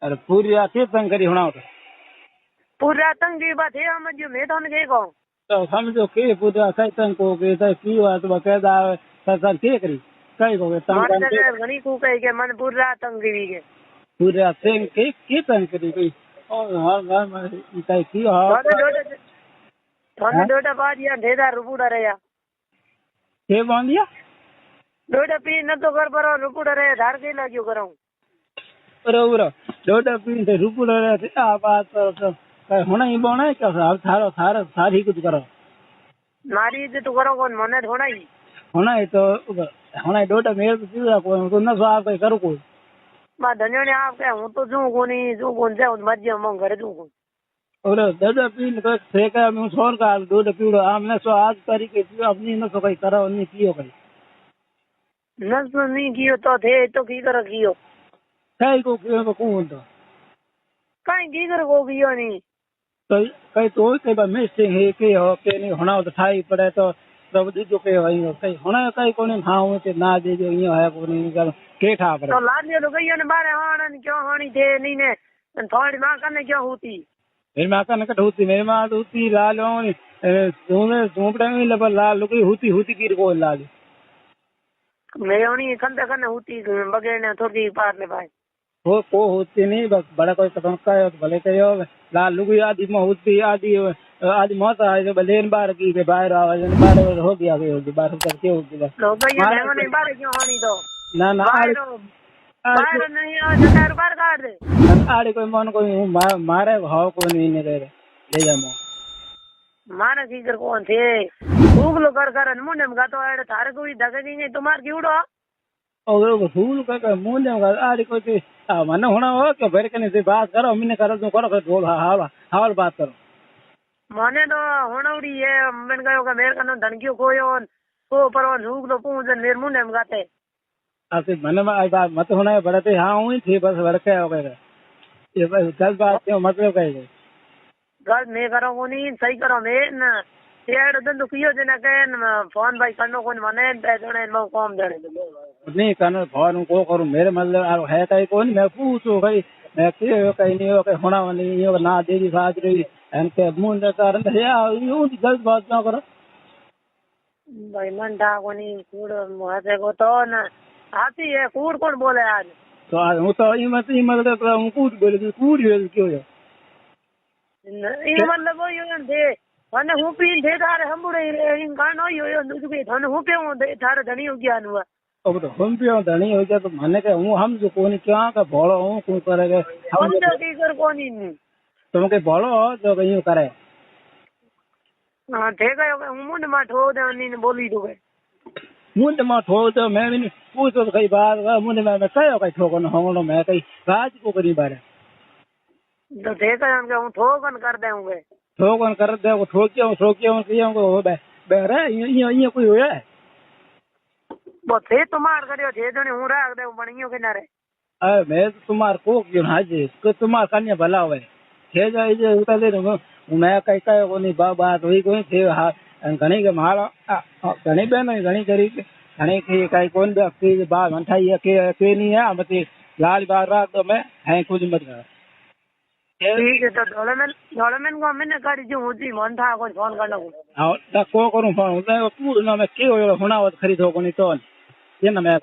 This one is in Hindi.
अरे पूरी रात के तंग करी होना पूरा तंग की बात है हम जो मैं तो के कहूं तो समझो के पूरी रात कई तंग को के तो की बात बकायदा सर के करी कई को तंग मन के घणी को कहे के मन पूरा तंग की के पूरी रात के तंग करी कोई और हर में कई की हां थोने डोडा बाद या ढेदा रुपुड़ा रहा के बांधिया डोडा पी न तो कर पर रुपुड़ा रहे धार के लाग्यो करूं बरोबर डोडा पी से रुपुड़ा रहे आ बात तो कई होना ही बोना है क्या थारो थारो सारी कुछ करो मारी इज्जत करो कौन मने थोड़ा ही होना है तो होना है डोडा मेरे तो पीड़ा कोई तो न सो आप कई करो कोई मैं धन्य ने आप क्या हूं तो जो कोनी जो कौन से मर्जी हम घर जो को और डोडा पी तो सेका में छोड़ का डोडा पीड़ो आमने सो आज तरीके से अपनी न सो कई करो नहीं कियो कई नस नहीं कियो तो थे तो की कर कियो कई को कौन तो काई की कर को कियो नहीं तो कई तो कई बार मिसिंग है के हो के नहीं होना तो ठाई पड़े तो सब जो के वही कई होना कई कोने हां ते ना दे जो यो है कोने कर के ठा पड़े तो लालियो तो गई ने बारे हाणन क्यों हाणी थे नहीं ने थोड़ी मां कने क्यों होती मेरी माँ का नकट होती मेरी माँ तो होती लाल तुम्हें झोंपड़े में लगा लाल लुकी होती होती गिर को लाल मैं होनी खंडे खंडे होती बगैर ने थोड़ी पार ले पाए वो को होती नहीं बस बड़ा कोई कदम का है तो भले कहो लाल लुकी आदि में होती आदि आदि मौत आए तो भले बार की के बाहर आवाज बार हो गया बार करके होगी बस तो भैया मैं नहीं बारे क्यों हाणी तो ना ना बाहर नहीं आ जटार बाहर काट दे आड़े कोई मन कोई मारे भाव को नहीं ले जा मारा की कर कौन थे उगलो कर मुंडे में गातो आड़े थारे कोई दगे नहीं तुम्हार क्यों और वो फूल का मुंह देगा आड़ी कोई मन होना हो कि भर के से बात करो मैंने करो तो करो बोल हाल हाल बात करो माने तो होनौड़ी है मैंने कहो कि मेरे कनो धनकियो कोयो को पर झूक तो पूछ मेरे मुंडे में गाते आपसे मन में बात मत होना है बड़े हाँ हुई थी बस भड़के हो गए ये बस 10 बात क्यों मतलब कहेगा गल मैं करो को नहीं सही करो मैं न तेड़ दिन तो कियो जना के फोन भाई करनो कोन माने जने मो काम जने नहीं करना फोन को करूं मेरे मतलब है कहीं कौन मैं पूछो भाई मैं के कहीं नहीं हो कहीं होना नहीं हो ना देरी साज रही एनके मुंड कारण है यूं गलत बात ना करो भाई मन दा को नहीं कूड़ मुहासे को तो न आती है कूड़ कौन बोले आज तो आज हूं तो ई मतलब तो हूं कूड़ बोले कूड़ क्यों है इन मतलब वो यो दे મને હું પીન દે તારે હંબુડે इन गानो यो यो दुके धन હું पे दे थारे धनी हो गया नुआ अब तो हम पे धनी हो गया तो मने के हूं हम जो कोनी क्या का भोलो हूं को करेगा हम तो की कर कोनी तुम के भोलो जो कहीं करे हां ठीक है हूं मुंड मा ठो दे नी बोली दो मुंड मा ठो तो मैं भी पूछो कई बात मुंड में कयो कई ठोको न होनो मैं कई राज को करी बारे तो ठीक है हम के हूं ठोकन कर देंगे ठोकन कर दे वो ठोकियो कियो को बे बेरे ये कोई होया वो थे तुम्हार करियो थे जने हूं राख दे बणियो किनारे अरे मैं तुम्हार को क्यों हाजे को तुम्हार कन्या भला होवे थे जाए जे उता दे मैं कई कई को नहीं बात हुई कोई थे घणी के माला घणी बहन घणी करी घणी की कई कोन व्यक्ति बात मंठाई के नहीं है मत लाल बार राख दो मैं है कुछ मत कर ठीक है तो डोलेमेन को मैंने करी जो होती मन था कोई फोन करना हां को करूं फोन उदय पूर्ण में के होना खरीदो को नहीं तो ये ना मैं